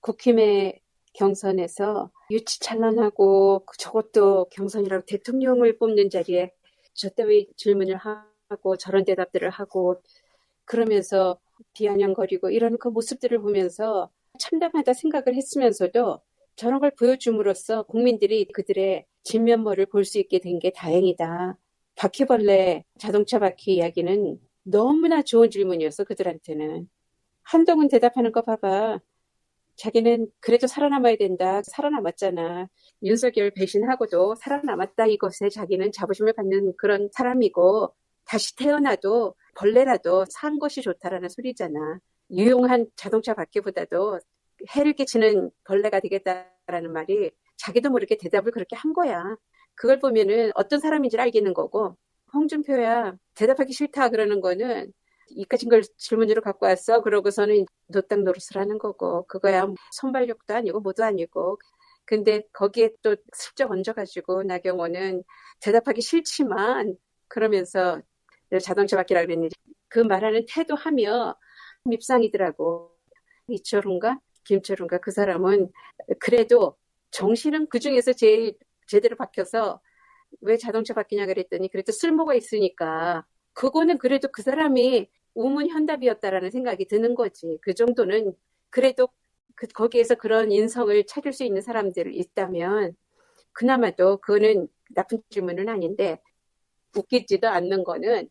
국힘의 경선에서 유치찬란하고 저것도 경선이라고 대통령을 뽑는 자리에 저 따위 질문을 하고 저런 대답들을 하고 그러면서 비아냥거리고 이런 그 모습들을 보면서 참담하다 생각을 했으면서도 저런 걸 보여줌으로써 국민들이 그들의 진면모를 볼 수 있게 된 게 다행이다. 바퀴벌레 자동차 바퀴 이야기는 너무나 좋은 질문이었어, 그들한테는. 한동훈 대답하는 거 봐봐. 자기는 그래도 살아남아야 된다. 살아남았잖아. 윤석열 배신하고도 살아남았다. 이것에 자기는 자부심을 갖는 그런 사람이고 다시 태어나도 벌레라도 산 것이 좋다라는 소리잖아. 유용한 자동차 바퀴보다도 해를 끼치는 벌레가 되겠다라는 말이 자기도 모르게 대답을 그렇게 한 거야. 그걸 보면은 어떤 사람인지를 알겠는 거고 홍준표야 대답하기 싫다 그러는 거는 이까진 걸 질문으로 갖고 왔어. 그러고서는 노땅 노릇을 하는 거고 그거야 손발력도 아니고 뭐도 아니고 근데 거기에 또 슬쩍 얹어가지고 나경원은 대답하기 싫지만 그러면서 자동차 바퀴라 그랬는지 그 말하는 태도하며 밉상이더라고. 이철훈가 김철훈가 그 사람은 그래도 정신은 그중에서 제일 제대로 박혀서 왜 자동차 바뀌냐 그랬더니 그래도 쓸모가 있으니까 그거는 그래도 그 사람이 우문현답이었다라는 생각이 드는 거지. 그 정도는 그래도 거기에서 그런 인성을 찾을 수 있는 사람들이 있다면 그나마도 그거는 나쁜 질문은 아닌데 웃기지도 않는 거는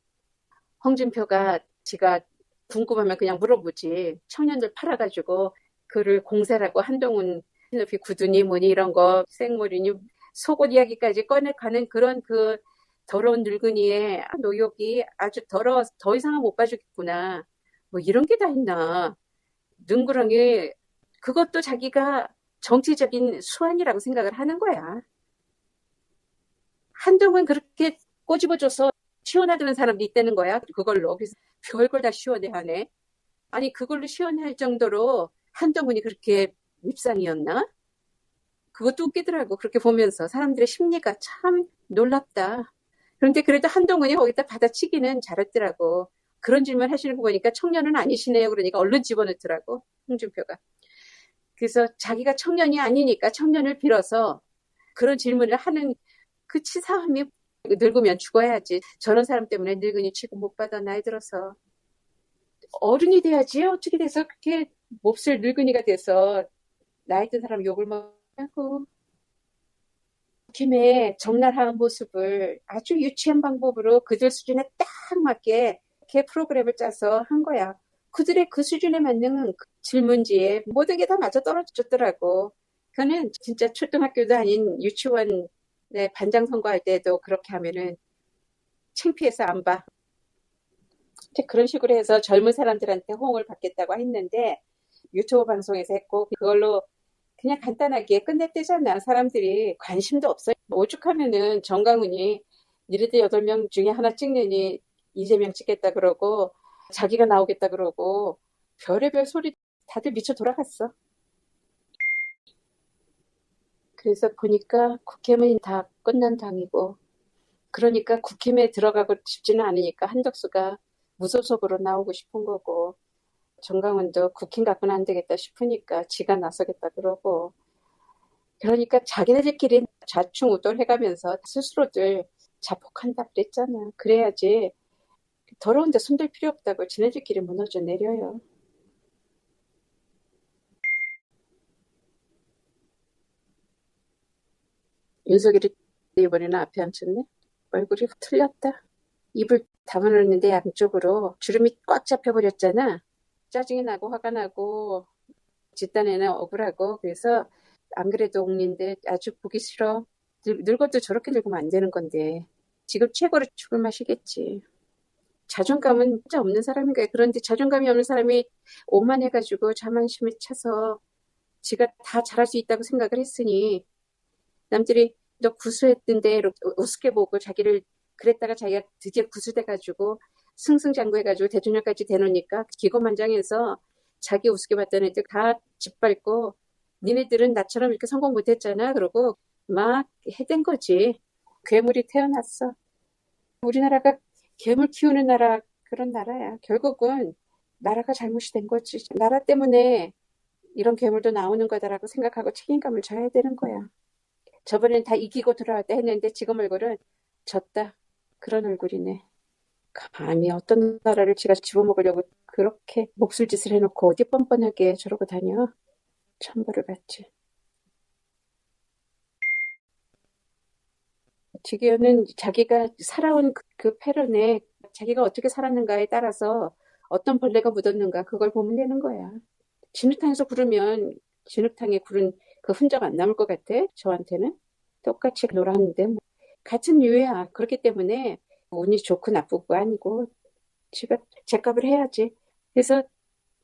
홍준표가 지가 궁금하면 그냥 물어보지. 청년들 팔아가지고 그를 공세라고 한동훈 높이 구두니 뭐니 이런 거 생머리니 속옷 이야기까지 꺼내가는 그런 그 더러운 늙은이의 노욕이 아주 더러워서 더 이상은 못 봐주겠구나. 뭐 이런 게 다 있나. 능구렁이 그것도 자기가 정치적인 수완이라고 생각을 하는 거야. 한동훈 그렇게 꼬집어줘서 시원하다는 사람도 있다는 거야. 그걸로. 그래서 별걸 다 시원해하네. 아니 그걸로 시원할 정도로 한동훈이 그렇게 밉상이었나? 그것도 웃기더라고. 그렇게 보면서 사람들의 심리가 참 놀랍다. 그런데 그래도 한동훈이 거기다 받아치기는 잘했더라고. 그런 질문 하시는 거 보니까 청년은 아니시네요. 그러니까 얼른 집어넣더라고. 홍준표가. 그래서 자기가 청년이 아니니까 청년을 빌어서 그런 질문을 하는 그 치사함이 늙으면 죽어야지. 저런 사람 때문에 늙은이 취급 못 받아 나이 들어서. 어른이 돼야지. 어떻게 돼서 그렇게 몹쓸 늙은이가 돼서 나이 든 사람 욕을 먹냐고. 김의 적나라한 모습을 아주 유치한 방법으로 그들 수준에 딱 맞게 이렇게 프로그램을 짜서 한 거야. 그들의 그 수준에 맞는 그 질문지에 모든 게 다 맞아 떨어졌더라고. 그거는 진짜 초등학교도 아닌 유치원 반장 선거할 때도 그렇게 하면은 창피해서 안 봐. 그런 식으로 해서 젊은 사람들한테 호응을 받겠다고 했는데 유튜브 방송에서 했고 그걸로 그냥 간단하게 끝냈대잖아. 사람들이 관심도 없어. 오죽하면은 정강훈이 니네들 8명 중에 하나 찍느니 이재명 찍겠다 그러고 자기가 나오겠다 그러고 별의별 소리 다들 미쳐 돌아갔어. 그래서 보니까 국힘은 다 끝난 당이고 그러니까 국힘에 들어가고 싶지는 않으니까 한덕수가 무소속으로 나오고 싶은 거고 정강훈도 국힘 갖고는 안 되겠다 싶으니까 지가 나서겠다 그러고 그러니까 자기네들끼리 좌충우돌해가면서 스스로들 자폭한다 그랬잖아. 그래야지 더러운 데 손댈 필요 없다고 지네들끼리 무너져 내려요. 윤석열이 이번에는 앞에 앉혔네. 얼굴이 틀렸다. 입을 담아놓는데 양쪽으로 주름이 꽉 잡혀버렸잖아. 짜증이 나고 화가 나고 집단에는 억울하고 그래서 안 그래도 옥리인데 아주 보기 싫어. 늙어도 저렇게 늙으면 안 되는 건데 지금 최고로 죽을 맛이겠지. 자존감은 진짜 없는 사람인 거야. 그런데 자존감이 없는 사람이 오만해가지고 자만심에 차서 지가 다 잘할 수 있다고 생각을 했으니 남들이 너 구수했던데 이렇게 우습게 보고 자기를 그랬다가 자기가 드디어 구수돼가지고 승승장구해가지고 대통령까지 되놓으니까 기고만장해서 자기 우습게 봤던 애들 다 짓밟고 니네들은 나처럼 이렇게 성공 못했잖아. 그러고 막 해댄 거지. 괴물이 태어났어. 우리나라가 괴물 키우는 나라 그런 나라야. 결국은 나라가 잘못이 된 거지. 나라 때문에 이런 괴물도 나오는 거다라고 생각하고 책임감을 져야 되는 거야. 저번엔 다 이기고 들어왔다 했는데 지금 얼굴은 졌다. 그런 얼굴이네. 감히 어떤 나라를 지가 집어먹으려고 그렇게 목술짓을 해놓고 어디 뻔뻔하게 저러고 다녀. 천벌을 받지. 지기현은 자기가 살아온 그 패런에 자기가 어떻게 살았는가에 따라서 어떤 벌레가 묻었는가 그걸 보면 되는 거야. 진흙탕에서 구르면 진흙탕에 구른 그 흔적 안 남을 것 같아? 저한테는 똑같이 놀았는데 뭐. 같은 류야. 그렇기 때문에 운이 좋고 나쁘고 아니고 지가 제값을 해야지. 그래서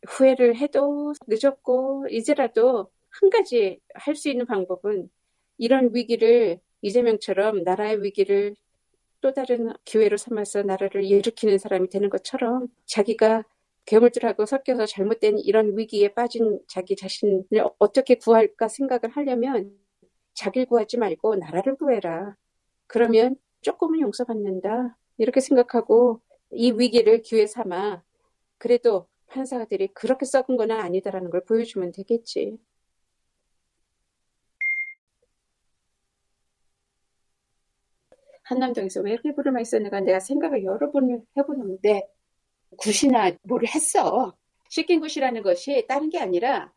후회를 해도 늦었고 이제라도 한 가지 할 수 있는 방법은 이런 위기를 이재명처럼 나라의 위기를 또 다른 기회로 삼아서 나라를 일으키는 사람이 되는 것처럼 자기가 괴물들하고 섞여서 잘못된 이런 위기에 빠진 자기 자신을 어떻게 구할까 생각을 하려면 자기를 구하지 말고 나라를 구해라. 그러면 조금은 용서받는다. 이렇게 생각하고 이 위기를 기회 삼아 그래도 판사들이 그렇게 썩은 건 아니다라는 걸 보여주면 되겠지. 한남동에서 왜 이렇게 불을 많이 썼는가 내가 생각을 여러 번 해보는데 굿이나 뭐를 했어. 씻긴 굿이라는 것이 다른 게 아니라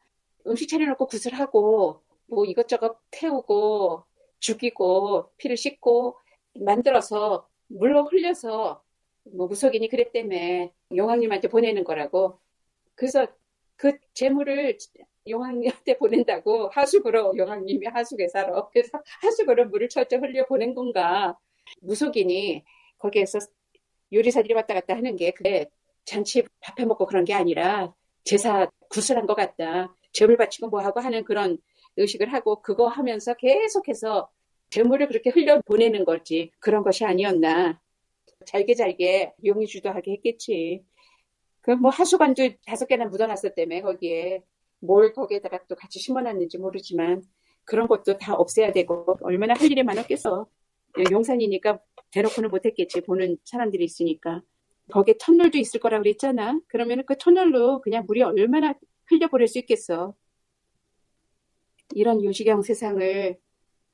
음식 차려놓고 굿을 하고 뭐 이것저것 태우고 죽이고 피를 씻고 만들어서 물로 흘려서 뭐 무속인이 그랬다며 용왕님한테 보내는 거라고. 그래서 그 재물을 용왕님한테 보낸다고 하수구로 용왕님이 하수구에 살아. 그래서 하수구로 물을 철저 흘려 보낸 건가. 무속인이 거기에서 요리사들이 왔다 갔다 하는 게 그게 잔치 밥 해먹고 그런 게 아니라 제사 구슬한 것 같다. 제물 바치고 뭐하고 하는 그런 의식을 하고 그거 하면서 계속해서 재물을 그렇게 흘려 보내는 거지. 그런 것이 아니었나. 잘게 잘게 용의 주도하게 했겠지. 그 뭐 하수관도 5개나 묻어놨었다며 거기에 뭘 거기에다가 또 같이 심어놨는지 모르지만 그런 것도 다 없애야 되고 얼마나 할 일이 많았겠어. 용산이니까 대놓고는 못했겠지. 보는 사람들이 있으니까. 거기에 터널도 있을 거라고 그랬잖아. 그러면 그 터널로 그냥 물이 얼마나 흘려보낼 수 있겠어. 이런 요지경 세상을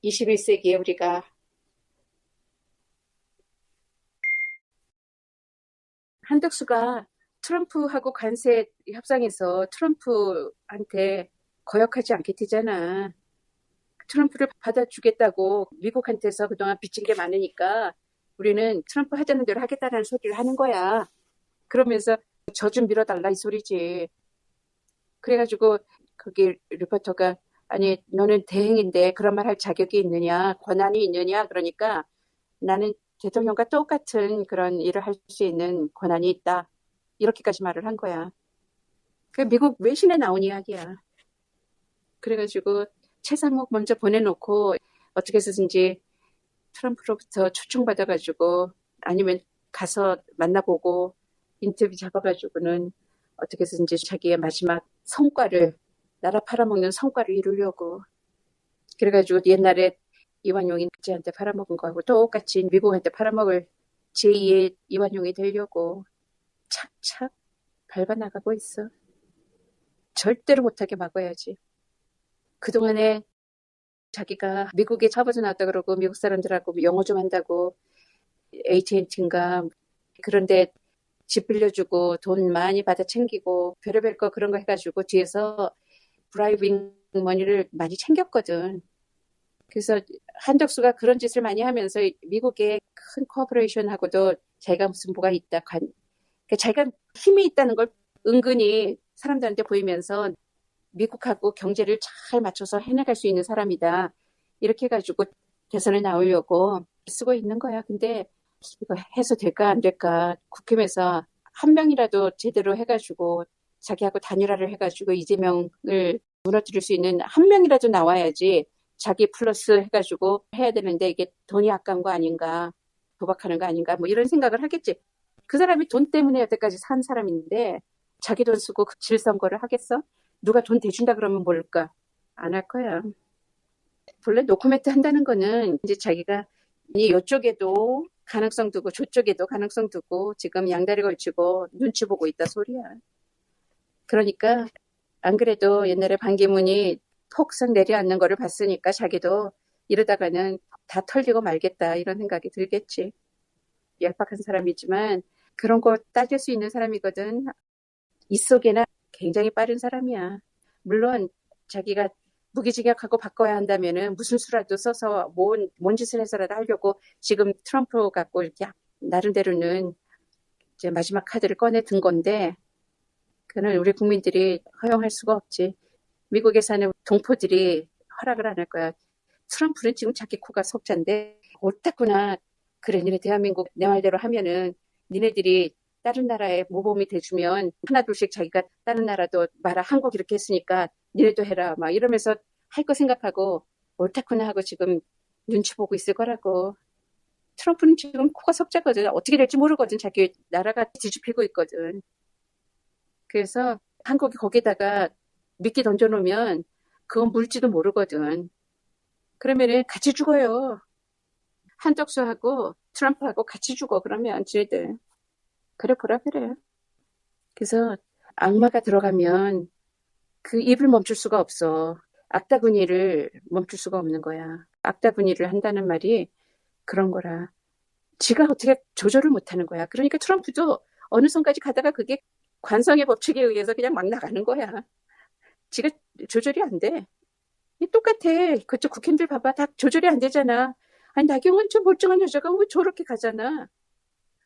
21세기에 우리가 한덕수가 트럼프하고 관세 협상에서 트럼프한테 거역하지 않겠다잖아. 트럼프를 받아주겠다고 미국한테서 그동안 빚진 게 많으니까 우리는 트럼프 하자는 대로 하겠다는 소리를 하는 거야. 그러면서 저 좀 밀어달라 이 소리지. 그래가지고 거기 리포터가 아니 너는 대행인데 그런 말 할 자격이 있느냐 권한이 있느냐 그러니까 나는 대통령과 똑같은 그런 일을 할 수 있는 권한이 있다. 이렇게까지 말을 한 거야. 그 미국 외신에 나온 이야기야. 그래가지고 최상목 먼저 보내놓고 어떻게 해서든지 트럼프로부터 초청받아가지고 아니면 가서 만나보고 인터뷰 잡아가지고는 어떻게 해서든지 자기의 마지막 성과를 나라 팔아먹는 성과를 이루려고 그래가지고 옛날에 이완용이 쟤한테 팔아먹은 거하고 똑같이 미국한테 팔아먹을 제2의 이완용이 되려고 착착 밟아나가고 있어. 절대로 못하게 막아야지. 그동안에 자기가 미국에 처버져 나왔다 그러고 미국 사람들하고 영어 좀 한다고 AT&T인가 그런데 집 빌려주고 돈 많이 받아 챙기고 별의별 거 그런 거 해가지고 뒤에서 브라이빙 머니를 많이 챙겼거든. 그래서 한덕수가 그런 짓을 많이 하면서 미국의 큰 코퍼레이션하고도 자기가 무슨 뭐가 있다. 그러니까 자기가 힘이 있다는 걸 은근히 사람들한테 보이면서 미국하고 경제를 잘 맞춰서 해나갈 수 있는 사람이다. 이렇게 해가지고 대선에 나오려고 쓰고 있는 거야. 근데 이거 해서 될까 안 될까 국힘에서 한 명이라도 제대로 해가지고 자기하고 단일화를 해가지고 이재명을 무너뜨릴 수 있는 한 명이라도 나와야지 자기 플러스 해가지고 해야 되는데 이게 돈이 아까운 거 아닌가 도박하는 거 아닌가 뭐 이런 생각을 하겠지. 그 사람이 돈 때문에 여태까지 산 사람인데 자기 돈 쓰고 질선거를 하겠어? 누가 돈 대준다 그러면 뭘까? 안 할 거야. 본래 노코멘트 한다는 거는 이제 자기가 이쪽에도 가능성 두고 저쪽에도 가능성 두고 지금 양다리 걸치고 눈치 보고 있다 소리야. 그러니까 안 그래도 옛날에 반기문이 폭삭 내려앉는 거를 봤으니까 자기도 이러다가는 다 털리고 말겠다 이런 생각이 들겠지. 얄팍한 사람이지만 그런 거 따질 수 있는 사람이거든. 입속에는 굉장히 빠른 사람이야. 물론 자기가 무기징역하고 바꿔야 한다면은 무슨 수라도 써서 뭔 짓을 해서라도 하려고 지금 트럼프 갖고 이렇게 나름대로는 이제 마지막 카드를 꺼내 든 건데 그는 우리 국민들이 허용할 수가 없지. 미국에 사는 동포들이 허락을 안 할 거야. 트럼프는 지금 자기 코가 석잔데 옳다구나. 그래, 니네 대한민국 내 말대로 하면은 니네들이 다른 나라에 모범이 돼주면 하나둘씩 자기가 다른 나라도 말아 한국 이렇게 했으니까 니네도 해라. 막 이러면서 할 거 생각하고 옳다구나 하고 지금 눈치 보고 있을 거라고. 트럼프는 지금 코가 석자거든. 어떻게 될지 모르거든. 자기 나라가 뒤집히고 있거든. 그래서 한국이 거기다가 미끼 던져놓으면 그건 물지도 모르거든. 그러면은 같이 죽어요. 한덕수하고 트럼프하고 같이 죽어. 그러면 쟤들. 그래 보라 그래. 그래서 악마가 들어가면 그 입을 멈출 수가 없어. 악다구니를 멈출 수가 없는 거야. 악다구니를 한다는 말이 그런 거라. 지가 어떻게 조절을 못하는 거야. 그러니까 트럼프도 어느 선까지 가다가 그게 관성의 법칙에 의해서 그냥 막 나가는 거야. 지가 조절이 안 돼. 똑같아. 그쪽 국힘들 봐봐. 다 조절이 안 되잖아. 아니, 나경원 저 멀쩡한 여자가 왜 저렇게 가잖아.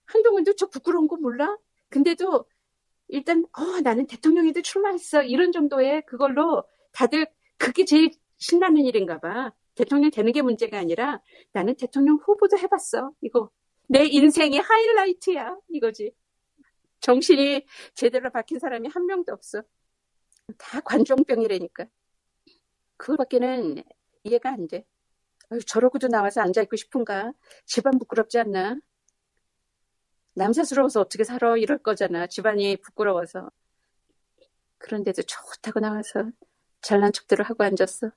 한동훈도 저 부끄러운 거 몰라? 근데도 일단, 나는 대통령에도 출마했어. 이런 정도의 그걸로 다들 그게 제일 신나는 일인가 봐. 대통령 되는 게 문제가 아니라 나는 대통령 후보도 해봤어. 이거 내 인생의 하이라이트야. 이거지. 정신이 제대로 박힌 사람이 한 명도 없어. 다 관종병이라니까. 그거밖에는 이해가 안 돼. 아유, 저러고도 나와서 앉아있고 싶은가? 집안 부끄럽지 않나? 남사스러워서 어떻게 살아? 이럴 거잖아. 집안이 부끄러워서. 그런데도 좋다고 나와서 잘난 척들을 하고 앉았어.